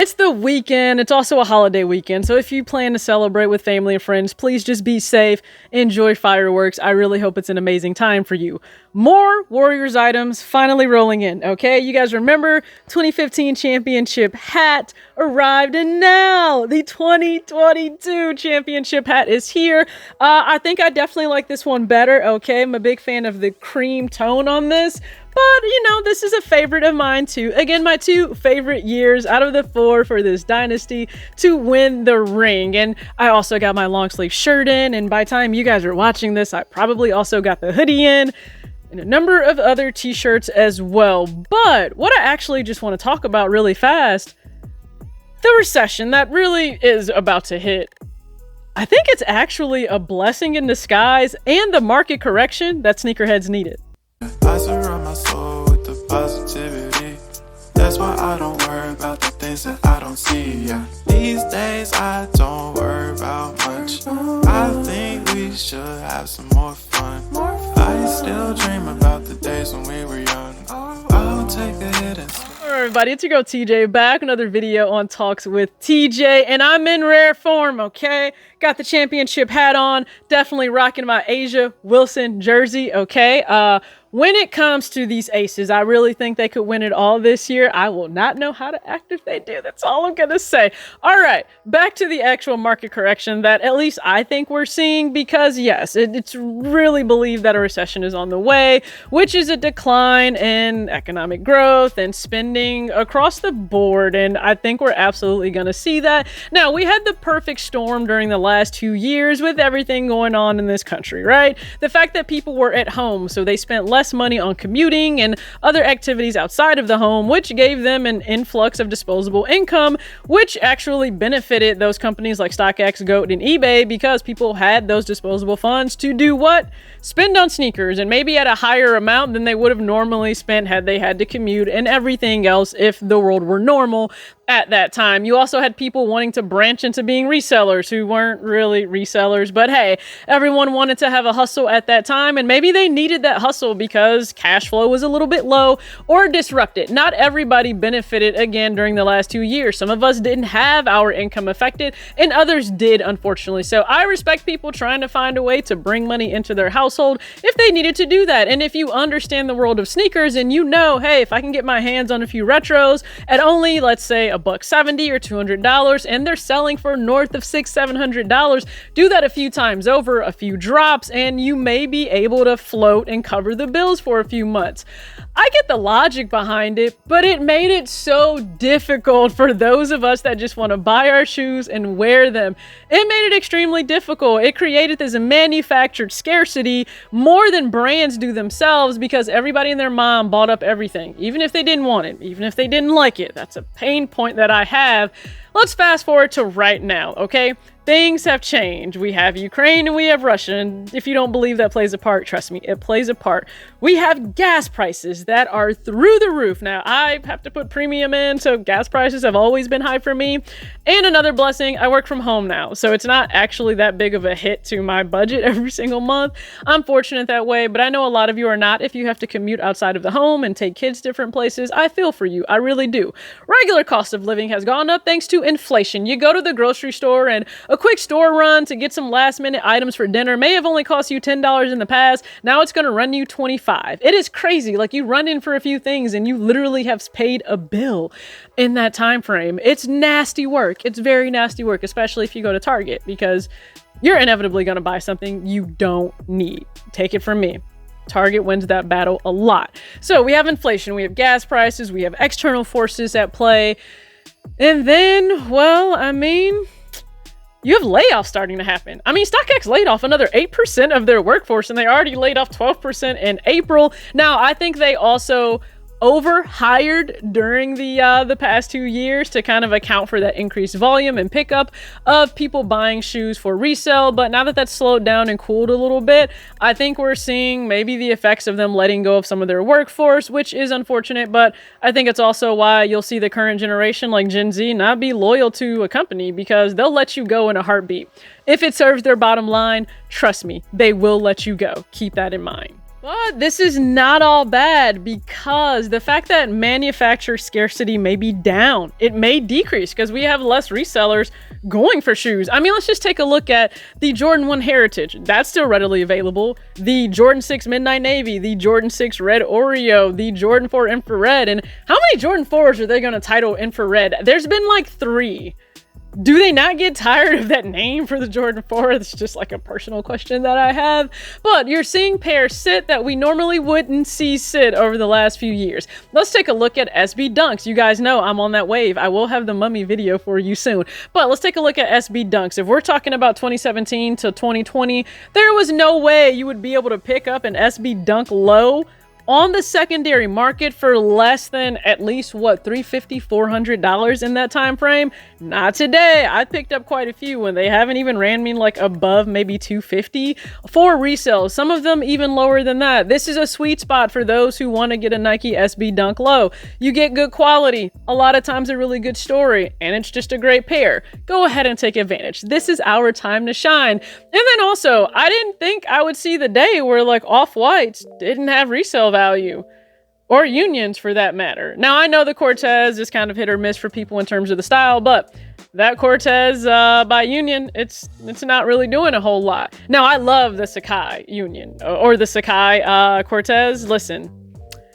It's the weekend. It's also a holiday weekend. So if you plan to celebrate with family and friends, please just be safe. Enjoy fireworks. I really hope it's an amazing time for you. More Warriors items finally rolling in. Okay, you guys remember 2015 championship hat arrived, and now the 2022 championship hat is here. I think I definitely like this one better. Okay, I'm a big fan of the cream tone on this. But, you know, this is a favorite of mine too. Again, my two favorite years out of the four for this dynasty to win the ring. And I also got my long sleeve shirt in. And by the time you guys are watching this, I probably also got the hoodie in and a number of other t-shirts as well. But what I actually just want to talk about really fast, the recession that really is about to hit. I think it's actually a blessing in disguise and the market correction that sneakerheads needed. I surround my soul with the positivity. That's why I don't worry about the things that I don't see. Yeah. These days I don't worry about much. I think we should have some more fun. I still dream about the days when we were young. I'll take a hit and Alright everybody, it's your girl TJ back, another video on Talks with TJ, and I'm in rare form, okay? Got the championship hat on, definitely rocking my Asia Wilson jersey, okay? When it comes to these aces, I really think they could win it all this year. I will not know how to act if they do. That's all I'm gonna say. All right, back to the actual market correction that at least I think we're seeing, because yes, it's really believed that a recession is on the way, which is a decline in economic growth and spending across the board. And I think we're absolutely gonna see that. Now, we had the perfect storm during the last 2 years with everything going on in this country, right? The fact that people were at home, so they spent less money on commuting and other activities outside of the home, which gave them an influx of disposable income, which actually benefited those companies like StockX, GOAT, and eBay, because people had those disposable funds to do what? Spend on sneakers, and maybe at a higher amount than they would have normally spent had they had to commute and everything else if the world were normal at that time. You also had people wanting to branch into being resellers who weren't really resellers, but hey, everyone wanted to have a hustle at that time, and maybe they needed that hustle because cash flow was a little bit low or disrupted. Not everybody benefited again during the last 2 years. Some of us didn't have our income affected, and others did, unfortunately. So I respect people trying to find a way to bring money into their household if they needed to do that. And if you understand the world of sneakers and you know, hey, if I can get my hands on a few retros at only, let's say, $170 or $200, and they're selling for north of $600-700, do that a few times over, a few drops, and you may be able to float and cover the bills for a few months. I get the logic behind it, but it made it so difficult for those of us that just want to buy our shoes and wear them. It made it extremely difficult. It created this manufactured scarcity more than brands do themselves, because everybody and their mom bought up everything, even if they didn't want it, even if they didn't like it. That's a pain point that I have. Let's fast forward to right now, okay? Things have changed. We have Ukraine and we have Russia. And if you don't believe that plays a part, trust me, it plays a part. We have gas prices that are through the roof. Now, I have to put premium in, so gas prices have always been high for me. And another blessing, I work from home now, so it's not actually that big of a hit to my budget every single month. I'm fortunate that way, but I know a lot of you are not. If you have to commute outside of the home and take kids different places, I feel for you. I really do. Regular cost of living has gone up thanks to inflation. You go to the grocery store, and a quick store run to get some last minute items for dinner may have only cost you $10 in the past. Now it's going to run you $25. It is crazy. Like, you run in for a few things and you literally have paid a bill in that time frame. It's nasty work. It's very nasty work, especially if you go to Target, because you're inevitably going to buy something you don't need. Take it from me. Target wins that battle a lot. So we have inflation, we have gas prices, we have external forces at play. And then, well, I mean, you have layoffs starting to happen. I mean, StockX laid off another 8% of their workforce, and they already laid off 12% in April. Now, I think they also overhired during the past 2 years to kind of account for that increased volume and pickup of people buying shoes for resale. But now that that's slowed down and cooled a little bit, I think we're seeing maybe the effects of them letting go of some of their workforce, which is unfortunate. But I think it's also why you'll see the current generation, like Gen Z, not be loyal to a company, because they'll let you go in a heartbeat. If it serves their bottom line, trust me, they will let you go. Keep that in mind. But this is not all bad, because the fact that manufacturer scarcity may be down, it may decrease because we have less resellers going for shoes. I mean, let's just take a look at the Jordan 1 Heritage. That's still readily available. The Jordan 6 Midnight Navy, the Jordan 6 Red Oreo, the Jordan 4 Infrared. And how many Jordan 4s are they going to title Infrared? There's been like 3. Do they not get tired of that name for the Jordan 4? It's just like a personal question that I have. But you're seeing pairs sit that we normally wouldn't see sit over the last few years. Let's take a look at SB Dunks. You guys know I'm on that wave. I will have the mummy video for you soon. But let's take a look at SB Dunks. If we're talking about 2017 to 2020, there was no way you would be able to pick up an SB Dunk low on the secondary market for less than at least what, $350, $400 in that time frame. Not today. I picked up quite a few and they haven't even ran me like above maybe $250 for resale. Some of them even lower than that. This is a sweet spot for those who want to get a Nike SB Dunk low. You get good quality, a lot of times a really good story, and it's just a great pair. Go ahead and take advantage. This is our time to shine. And then also, I didn't think I would see the day where like Off-Whites didn't have resale value, or Unions for that matter. Now I know the Cortez is kind of hit or miss for people in terms of the style, but that Cortez by Union, it's not really doing a whole lot. Now I love the Sacai Union or the Sacai Cortez. Listen,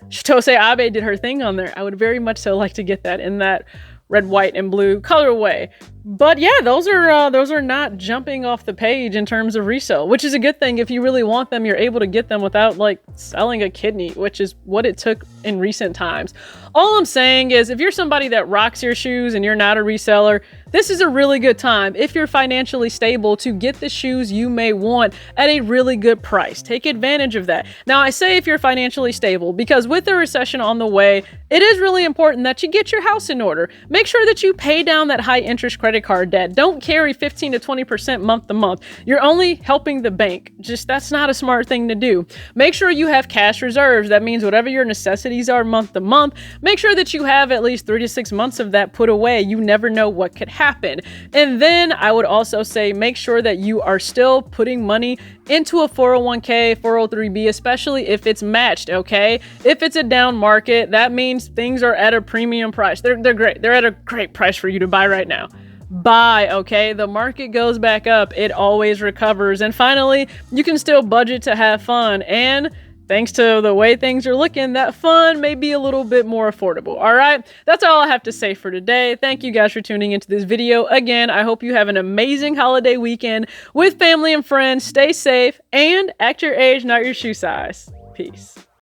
Chitose Abe did her thing on there. I would very much so like to get that in that red, white, and blue colorway. But yeah, those are not jumping off the page in terms of resale, which is a good thing. If you really want them, you're able to get them without like selling a kidney, which is what it took in recent times. All I'm saying is if you're somebody that rocks your shoes and you're not a reseller, this is a really good time if you're financially stable to get the shoes you may want at a really good price. Take advantage of that. Now I say if you're financially stable because with the recession on the way, it is really important that you get your house in order. Make sure that you pay down that high interest credit card debt. Don't carry 15 to 20% month to month. You're only helping the bank. Just that's not a smart thing to do. Make sure you have cash reserves. That means whatever your necessities are month to month, make sure that you have at least 3 to 6 months of that put away. You never know what could happen. And then I would also say make sure that you are still putting money into a 401k, 403b, especially if it's matched, okay? If it's a down market, that means things are at a premium price. They're great. They're at a great price for you to buy right now. Buy, okay? The market goes back up. It always recovers. And finally, you can still budget to have fun. And thanks to the way things are looking, that fun may be a little bit more affordable. All right, that's all I have to say for today. Thank you guys for tuning into this video. Again, I hope you have an amazing holiday weekend with family and friends. Stay safe and act your age, not your shoe size. Peace.